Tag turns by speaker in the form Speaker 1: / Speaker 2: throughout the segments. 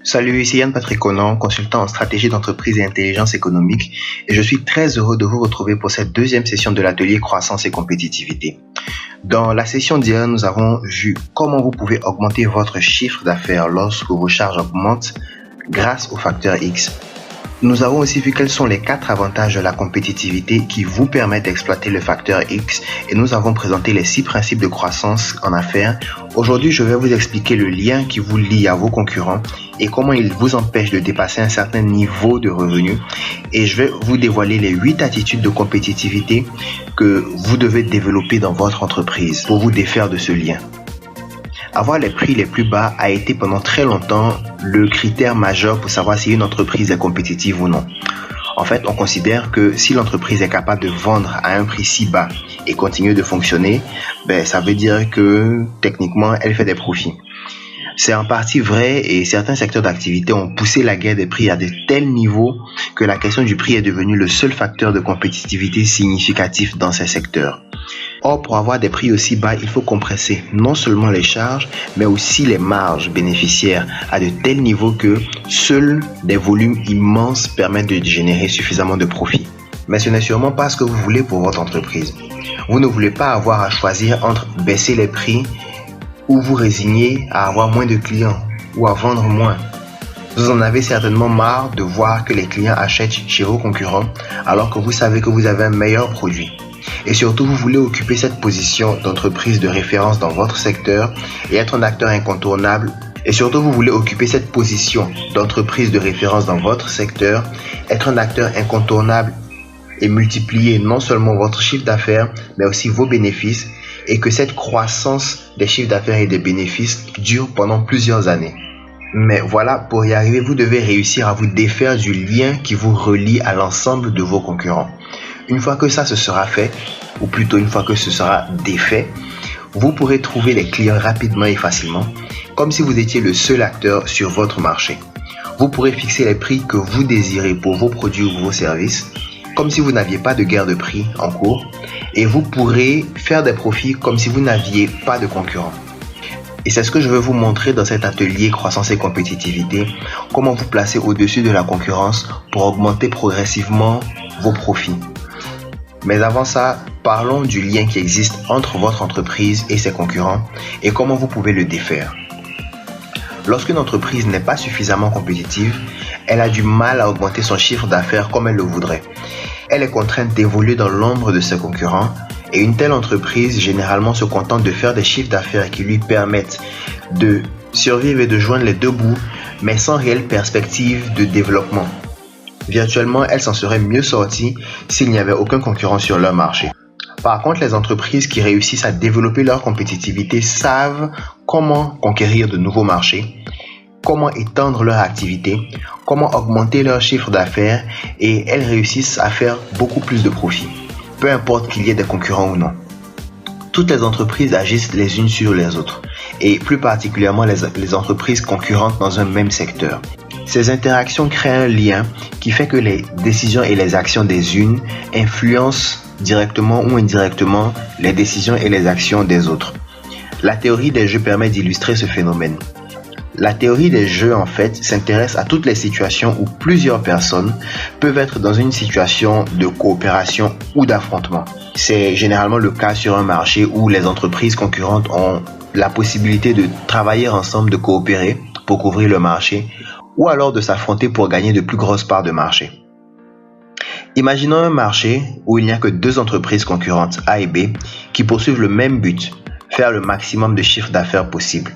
Speaker 1: Salut, ici Yann Patrick Conan, consultant en stratégie d'entreprise et intelligence économique, et je suis très heureux de vous retrouver pour cette deuxième session de l'atelier croissance et compétitivité. Dans la session d'hier, nous avons vu comment vous pouvez augmenter votre chiffre d'affaires lorsque vos charges augmentent grâce au facteur X. Nous avons aussi vu quels sont les 4 avantages de la compétitivité qui vous permettent d'exploiter le facteur X et nous avons présenté les 6 principes de croissance en affaires. Aujourd'hui, je vais vous expliquer le lien qui vous lie à vos concurrents et comment il vous empêche de dépasser un certain niveau de revenus. Et je vais vous dévoiler les 8 attitudes de compétitivité que vous devez développer dans votre entreprise pour vous défaire de ce lien. Avoir les prix les plus bas a été pendant très longtemps le critère majeur pour savoir si une entreprise est compétitive ou non. En fait, on considère que si l'entreprise est capable de vendre à un prix si bas et continuer de fonctionner, ça veut dire que techniquement, elle fait des profits. C'est en partie vrai et certains secteurs d'activité ont poussé la guerre des prix à de tels niveaux que la question du prix est devenue le seul facteur de compétitivité significatif dans ces secteurs. Or, pour avoir des prix aussi bas, il faut compresser non seulement les charges, mais aussi les marges bénéficiaires à de tels niveaux que seuls des volumes immenses permettent de générer suffisamment de profit. Mais ce n'est sûrement pas ce que vous voulez pour votre entreprise. Vous ne voulez pas avoir à choisir entre baisser les prix ou vous résigner à avoir moins de clients ou à vendre moins. Vous en avez certainement marre de voir que les clients achètent chez vos concurrents alors que vous savez que vous avez un meilleur produit. Et surtout, vous voulez occuper cette position d'entreprise de référence dans votre secteur et être un acteur incontournable. Et surtout, vous voulez occuper cette position d'entreprise de référence dans votre secteur, être un acteur incontournable et multiplier non seulement votre chiffre d'affaires, mais aussi vos bénéfices et que cette croissance des chiffres d'affaires et des bénéfices dure pendant plusieurs années. Mais voilà, pour y arriver, vous devez réussir à vous défaire du lien qui vous relie à l'ensemble de vos concurrents. Une fois que ça se sera fait, ou plutôt une fois que ce sera défait, vous pourrez trouver les clients rapidement et facilement, comme si vous étiez le seul acteur sur votre marché. Vous pourrez fixer les prix que vous désirez pour vos produits ou vos services, comme si vous n'aviez pas de guerre de prix en cours, et vous pourrez faire des profits comme si vous n'aviez pas de concurrents. Et c'est ce que je veux vous montrer dans cet atelier croissance et compétitivité, comment vous placer au-dessus de la concurrence pour augmenter progressivement vos profits. Mais avant ça, parlons du lien qui existe entre votre entreprise et ses concurrents et comment vous pouvez le défaire. Lorsqu'une entreprise n'est pas suffisamment compétitive, elle a du mal à augmenter son chiffre d'affaires comme elle le voudrait. Elle est contrainte d'évoluer dans l'ombre de ses concurrents et une telle entreprise généralement se contente de faire des chiffres d'affaires qui lui permettent de survivre et de joindre les deux bouts, mais sans réelle perspective de développement. Virtuellement, elle s'en serait mieux sortie s'il n'y avait aucun concurrent sur leur marché. Par contre, les entreprises qui réussissent à développer leur compétitivité savent comment conquérir de nouveaux marchés, comment étendre leur activité, comment augmenter leur chiffre d'affaires et elles réussissent à faire beaucoup plus de profits, peu importe qu'il y ait des concurrents ou non. Toutes les entreprises agissent les unes sur les autres et plus particulièrement les entreprises concurrentes dans un même secteur. Ces interactions créent un lien qui fait que les décisions et les actions des unes influencent directement ou indirectement les décisions et les actions des autres. La théorie des jeux permet d'illustrer ce phénomène. La théorie des jeux, en fait, s'intéresse à toutes les situations où plusieurs personnes peuvent être dans une situation de coopération ou d'affrontement. C'est généralement le cas sur un marché où les entreprises concurrentes ont la possibilité de travailler ensemble, de coopérer pour couvrir le marché, ou alors de s'affronter pour gagner de plus grosses parts de marché. Imaginons un marché où il n'y a que 2 entreprises concurrentes, A et B, qui poursuivent le même but, faire le maximum de chiffre d'affaires possible.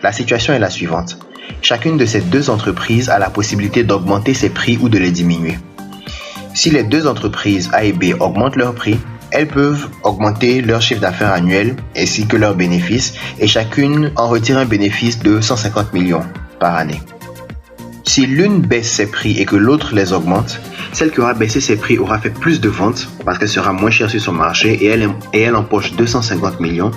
Speaker 1: La situation est la suivante. Chacune de ces 2 entreprises a la possibilité d'augmenter ses prix ou de les diminuer. Si les 2 entreprises A et B augmentent leurs prix, elles peuvent augmenter leur chiffre d'affaires annuel ainsi que leurs bénéfices et chacune en retire un bénéfice de 150 millions par année. Si l'une baisse ses prix et que l'autre les augmente, celle qui aura baissé ses prix aura fait plus de ventes parce qu'elle sera moins chère sur son marché et elle empoche 250 millions,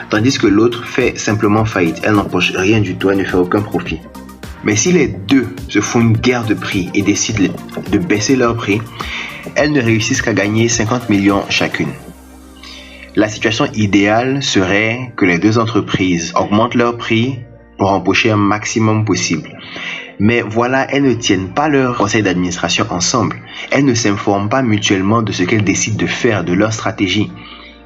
Speaker 1: tandis que l'autre fait simplement faillite. Elle n'empoche rien du tout, elle ne fait aucun profit. Mais si les deux se font une guerre de prix et décident de baisser leur prix, elles ne réussissent qu'à gagner 50 millions chacune. La situation idéale serait que les 2 entreprises augmentent leur prix pour empocher un maximum possible. Mais voilà, elles ne tiennent pas leur conseil d'administration ensemble. Elles ne s'informent pas mutuellement de ce qu'elles décident de faire, de leur stratégie.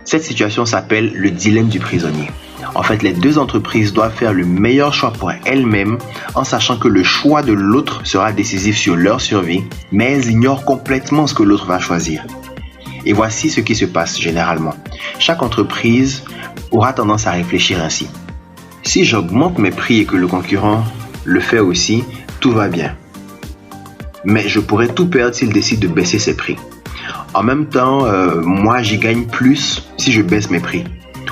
Speaker 1: Cette situation s'appelle le dilemme du prisonnier. En fait, les deux entreprises doivent faire le meilleur choix pour elles-mêmes en sachant que le choix de l'autre sera décisif sur leur survie, mais elles ignorent complètement ce que l'autre va choisir. Et voici ce qui se passe généralement. Chaque entreprise aura tendance à réfléchir ainsi. Si j'augmente mes prix et que le concurrent le fait aussi, tout va bien. Mais je pourrais tout perdre s'il décide de baisser ses prix. En même temps, moi j'y gagne plus si je baisse mes prix.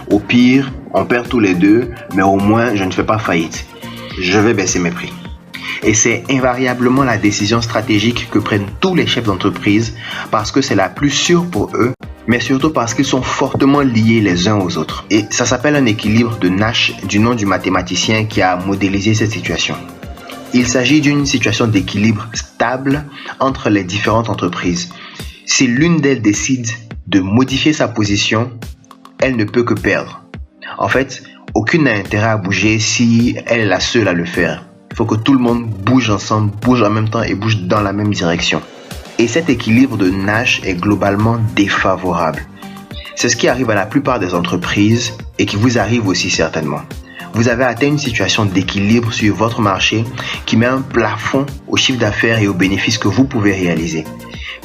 Speaker 1: Au pire, on perd tous les deux, mais au moins je ne fais pas faillite. Je vais baisser mes prix. Et c'est invariablement la décision stratégique que prennent tous les chefs d'entreprise parce que c'est la plus sûre pour eux, mais surtout parce qu'ils sont fortement liés les uns aux autres. Et ça s'appelle un équilibre de Nash, du nom du mathématicien qui a modélisé cette situation. Il s'agit d'une situation d'équilibre stable entre les différentes entreprises. Si l'une d'elles décide de modifier sa position, elle ne peut que perdre. En fait, aucune n'a intérêt à bouger si elle est la seule à le faire. Il faut que tout le monde bouge ensemble, bouge en même temps et bouge dans la même direction. Et cet équilibre de Nash est globalement défavorable. C'est ce qui arrive à la plupart des entreprises et qui vous arrive aussi certainement. Vous avez atteint une situation d'équilibre sur votre marché qui met un plafond au chiffre d'affaires et aux bénéfices que vous pouvez réaliser.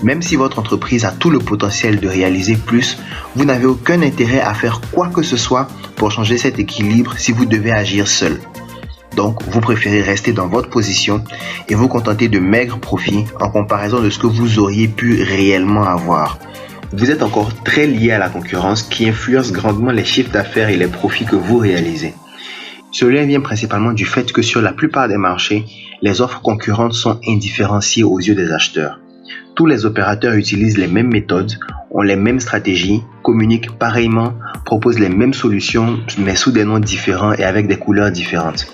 Speaker 1: Même si votre entreprise a tout le potentiel de réaliser plus, vous n'avez aucun intérêt à faire quoi que ce soit pour changer cet équilibre si vous devez agir seul. Donc, vous préférez rester dans votre position et vous contenter de maigres profits en comparaison de ce que vous auriez pu réellement avoir. Vous êtes encore très lié à la concurrence qui influence grandement les chiffres d'affaires et les profits que vous réalisez. Ce lien vient principalement du fait que sur la plupart des marchés, les offres concurrentes sont indifférenciées aux yeux des acheteurs. Tous les opérateurs utilisent les mêmes méthodes, ont les mêmes stratégies, communiquent pareillement, proposent les mêmes solutions mais sous des noms différents et avec des couleurs différentes.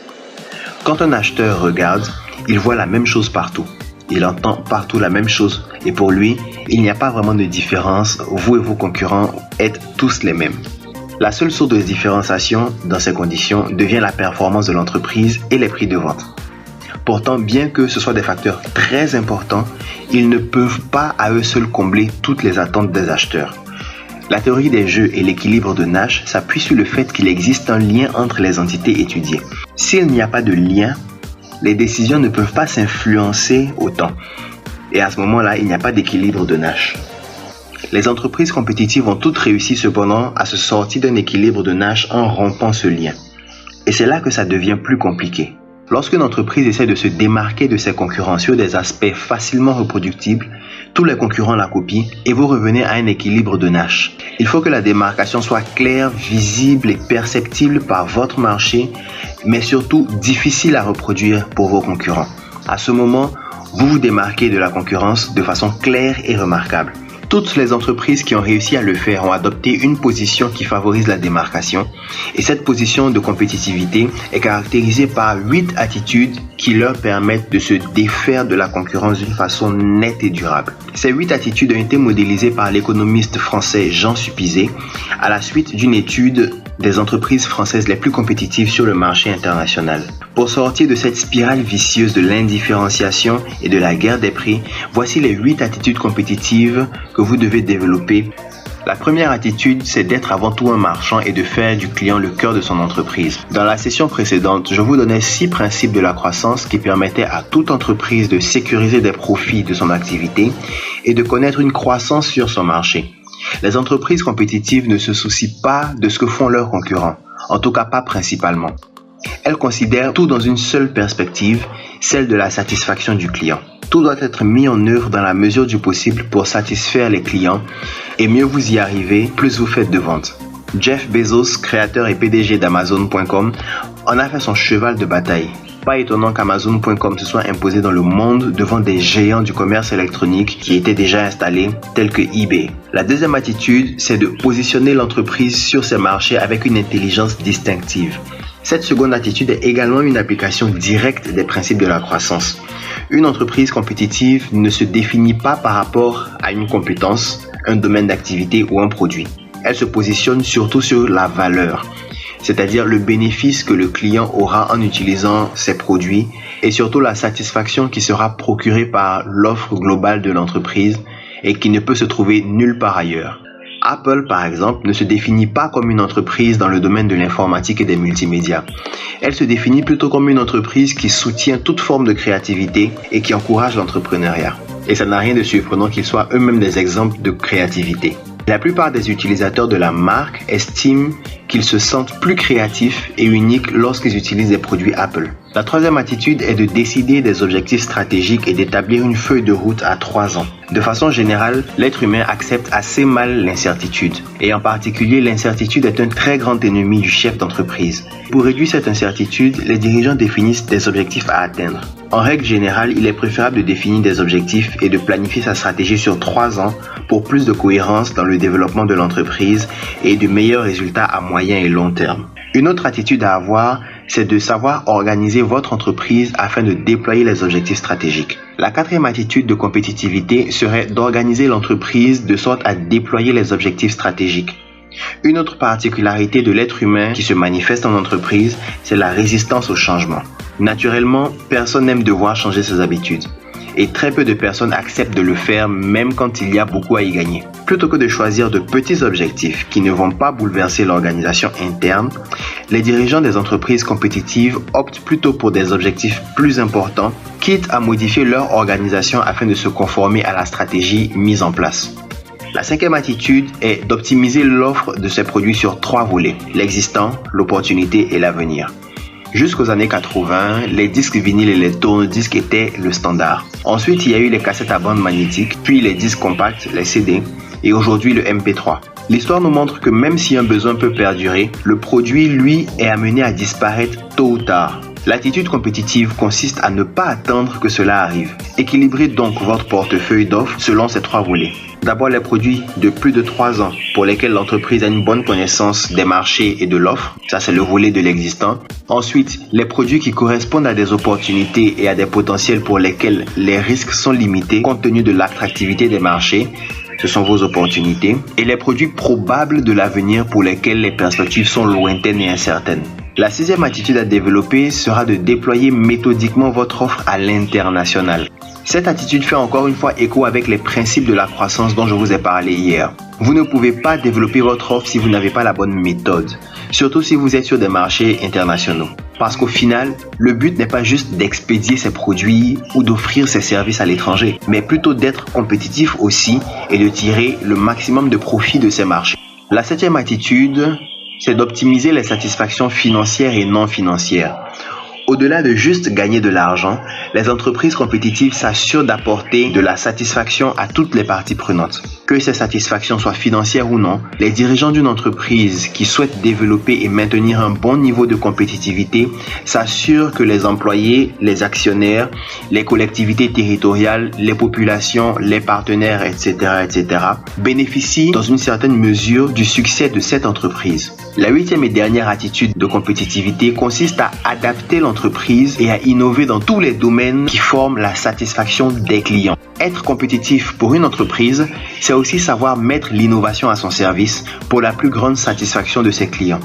Speaker 1: Quand un acheteur regarde, il voit la même chose partout. Il entend partout la même chose et pour lui, il n'y a pas vraiment de différence. Vous et vos concurrents êtes tous les mêmes. La seule source de différenciation dans ces conditions devient la performance de l'entreprise et les prix de vente. Pourtant, bien que ce soit des facteurs très importants, ils ne peuvent pas à eux seuls combler toutes les attentes des acheteurs. La théorie des jeux et l'équilibre de Nash s'appuient sur le fait qu'il existe un lien entre les entités étudiées. S'il n'y a pas de lien, les décisions ne peuvent pas s'influencer autant. Et à ce moment-là, il n'y a pas d'équilibre de Nash. Les entreprises compétitives ont toutes réussi cependant à se sortir d'un équilibre de Nash en rompant ce lien. Et c'est là que ça devient plus compliqué. Lorsqu'une entreprise essaie de se démarquer de ses concurrents sur des aspects facilement reproductibles, tous les concurrents la copient et vous revenez à un équilibre de Nash. Il faut que la démarcation soit claire, visible et perceptible par votre marché, mais surtout difficile à reproduire pour vos concurrents. À ce moment, vous vous démarquez de la concurrence de façon claire et remarquable. Toutes les entreprises qui ont réussi à le faire ont adopté une position qui favorise la démarcation et cette position de compétitivité est caractérisée par 8 attitudes qui leur permettent de se défaire de la concurrence d'une façon nette et durable. Ces 8 attitudes ont été modélisées par l'économiste français Jean Supizé à la suite d'une étude des entreprises françaises les plus compétitives sur le marché international. Pour sortir de cette spirale vicieuse de l'indifférenciation et de la guerre des prix, voici les 8 attitudes compétitives que vous devez développer. La première attitude, c'est d'être avant tout un marchand et de faire du client le cœur de son entreprise. Dans la session précédente, je vous donnais 6 principes de la croissance qui permettaient à toute entreprise de sécuriser des profits de son activité et de connaître une croissance sur son marché. Les entreprises compétitives ne se soucient pas de ce que font leurs concurrents, en tout cas pas principalement. Elles considèrent tout dans une seule perspective, celle de la satisfaction du client. Tout doit être mis en œuvre dans la mesure du possible pour satisfaire les clients et mieux vous y arrivez, plus vous faites de ventes. Jeff Bezos, créateur et PDG d'Amazon.com, en a fait son cheval de bataille. Pas étonnant qu'Amazon.com se soit imposé dans le monde devant des géants du commerce électronique qui étaient déjà installés, tels que eBay. La deuxième attitude, c'est de positionner l'entreprise sur ses marchés avec une intelligence distinctive. Cette seconde attitude est également une application directe des principes de la croissance. Une entreprise compétitive ne se définit pas par rapport à une compétence, un domaine d'activité ou un produit. Elle se positionne surtout sur la valeur. c'est-à-dire le bénéfice que le client aura en utilisant ses produits et surtout la satisfaction qui sera procurée par l'offre globale de l'entreprise et qui ne peut se trouver nulle part ailleurs. Apple, par exemple, ne se définit pas comme une entreprise dans le domaine de l'informatique et des multimédias. Elle se définit plutôt comme une entreprise qui soutient toute forme de créativité et qui encourage l'entrepreneuriat. Et ça n'a rien de surprenant qu'ils soient eux-mêmes des exemples de créativité. La plupart des utilisateurs de la marque estiment qu'ils se sentent plus créatifs et uniques lorsqu'ils utilisent des produits Apple. La troisième attitude est de décider des objectifs stratégiques et d'établir une feuille de route à 3 ans. De façon générale, l'être humain accepte assez mal l'incertitude. Et en particulier, l'incertitude est un très grand ennemi du chef d'entreprise. Pour réduire cette incertitude, les dirigeants définissent des objectifs à atteindre. En règle générale, il est préférable de définir des objectifs et de planifier sa stratégie sur 3 ans pour plus de cohérence dans le développement de l'entreprise et de meilleurs résultats à moyen et long terme. Une autre attitude à avoir, c'est de savoir organiser votre entreprise afin de déployer les objectifs stratégiques. La quatrième attitude de compétitivité serait d'organiser l'entreprise de sorte à déployer les objectifs stratégiques. Une autre particularité de l'être humain qui se manifeste en entreprise, c'est la résistance au changement. Naturellement, personne n'aime devoir changer ses habitudes. Et très peu de personnes acceptent de le faire même quand il y a beaucoup à y gagner. Plutôt que de choisir de petits objectifs qui ne vont pas bouleverser l'organisation interne, les dirigeants des entreprises compétitives optent plutôt pour des objectifs plus importants, quitte à modifier leur organisation afin de se conformer à la stratégie mise en place. La cinquième attitude est d'optimiser l'offre de ces produits sur 3 volets, l'existant, l'opportunité et l'avenir. Jusqu'aux années 80, les disques vinyles et les tourne-disques étaient le standard. Ensuite, il y a eu les cassettes à bande magnétique, puis les disques compacts, les CD, et aujourd'hui le MP3. L'histoire nous montre que même si un besoin peut perdurer, le produit, lui, est amené à disparaître tôt ou tard. L'attitude compétitive consiste à ne pas attendre que cela arrive. Équilibrez donc votre portefeuille d'offres selon ces 3 volets. D'abord, les produits de plus de 3 ans pour lesquels l'entreprise a une bonne connaissance des marchés et de l'offre. Ça, c'est le volet de l'existant. Ensuite, les produits qui correspondent à des opportunités et à des potentiels pour lesquels les risques sont limités compte tenu de l'attractivité des marchés. Ce sont vos opportunités. Et les produits probables de l'avenir pour lesquels les perspectives sont lointaines et incertaines. La 6e attitude à développer sera de déployer méthodiquement votre offre à l'international. Cette attitude fait encore une fois écho avec les principes de la croissance dont je vous ai parlé hier. Vous ne pouvez pas développer votre offre si vous n'avez pas la bonne méthode, surtout si vous êtes sur des marchés internationaux. Parce qu'au final, le but n'est pas juste d'expédier ses produits ou d'offrir ses services à l'étranger, mais plutôt d'être compétitif aussi et de tirer le maximum de profit de ces marchés. La 7e attitude, c'est d'optimiser les satisfactions financières et non financières. Au-delà de juste gagner de l'argent, les entreprises compétitives s'assurent d'apporter de la satisfaction à toutes les parties prenantes. Que ces satisfactions soient financières ou non, les dirigeants d'une entreprise qui souhaitent développer et maintenir un bon niveau de compétitivité s'assurent que les employés, les actionnaires, les collectivités territoriales, les populations, les partenaires, etc., bénéficient dans une certaine mesure du succès de cette entreprise. La 8e et dernière attitude de compétitivité consiste à adapter l'entreprise et à innover dans tous les domaines qui forment la satisfaction des clients. Être compétitif pour une entreprise, c'est aussi savoir mettre l'innovation à son service pour la plus grande satisfaction de ses clients.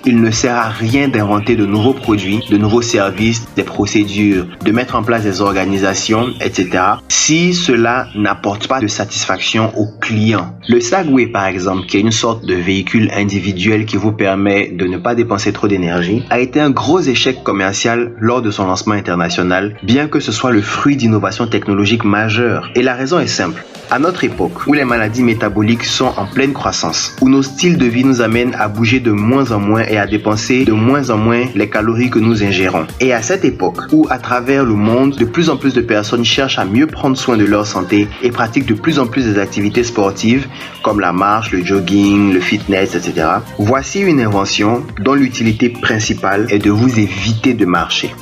Speaker 1: Il ne sert à rien d'inventer de nouveaux produits, de nouveaux services, des procédures, de mettre en place des organisations, etc. si cela n'apporte pas de satisfaction aux clients. Le Segway, par exemple, qui est une sorte de véhicule individuel qui vous permet de ne pas dépenser trop d'énergie, a été un gros échec commercial lors de son lancement international, bien que ce soit le fruit d'innovations technologiques majeures. Et la raison est simple. À notre époque, où les maladies métaboliques sont en pleine croissance, où nos styles de vie nous amènent à bouger de moins en moins et à dépenser de moins en moins les calories que nous ingérons. Et à cette époque, où à travers le monde, de plus en plus de personnes cherchent à mieux prendre soin de leur santé et pratiquent de plus en plus des activités sportives, comme la marche, le jogging, le fitness, etc. Voici une invention dont l'utilité principale est de vous éviter de marcher.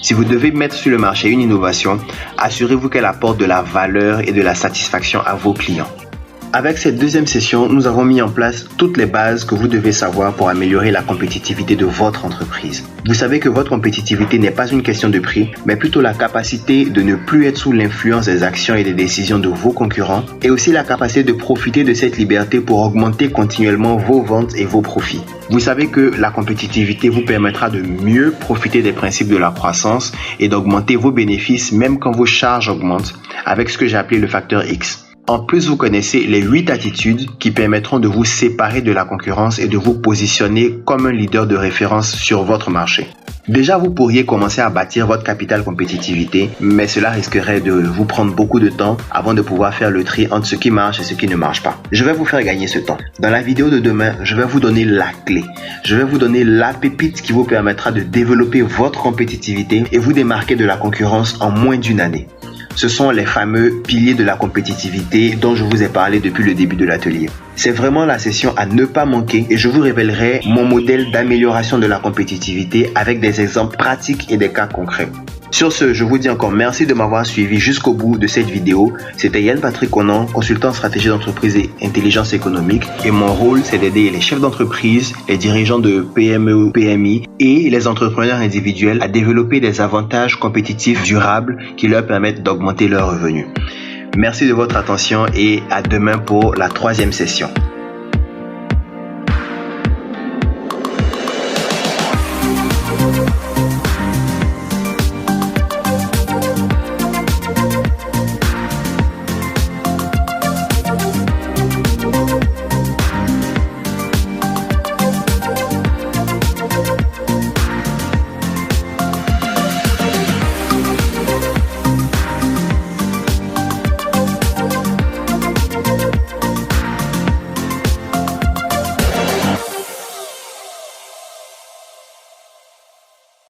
Speaker 1: Si vous devez mettre sur le marché une innovation, assurez-vous qu'elle apporte de la valeur et de la satisfaction à vos clients. Avec cette deuxième session, nous avons mis en place toutes les bases que vous devez savoir pour améliorer la compétitivité de votre entreprise. Vous savez que votre compétitivité n'est pas une question de prix, mais plutôt la capacité de ne plus être sous l'influence des actions et des décisions de vos concurrents, et aussi la capacité de profiter de cette liberté pour augmenter continuellement vos ventes et vos profits. Vous savez que la compétitivité vous permettra de mieux profiter des principes de la croissance et d'augmenter vos bénéfices même quand vos charges augmentent, avec ce que j'ai appelé le facteur X. En plus, vous connaissez les 8 attitudes qui permettront de vous séparer de la concurrence et de vous positionner comme un leader de référence sur votre marché. Déjà, vous pourriez commencer à bâtir votre capital compétitivité, mais cela risquerait de vous prendre beaucoup de temps avant de pouvoir faire le tri entre ce qui marche et ce qui ne marche pas. Je vais vous faire gagner ce temps. Dans la vidéo de demain, je vais vous donner la clé. Je vais vous donner la pépite qui vous permettra de développer votre compétitivité et vous démarquer de la concurrence en moins d'une année. Ce sont les fameux piliers de la compétitivité dont je vous ai parlé depuis le début de l'atelier. C'est vraiment la session à ne pas manquer et je vous révélerai mon modèle d'amélioration de la compétitivité avec des exemples pratiques et des cas concrets. Sur ce, je vous dis encore merci de m'avoir suivi jusqu'au bout de cette vidéo. C'était Yann Patrick Conan, consultant en stratégie d'entreprise et intelligence économique. Et mon rôle, c'est d'aider les chefs d'entreprise, les dirigeants de PME, PMI et les entrepreneurs individuels à développer des avantages compétitifs durables qui leur permettent d'augmenter leurs revenus. Merci de votre attention et à demain pour la 3e session.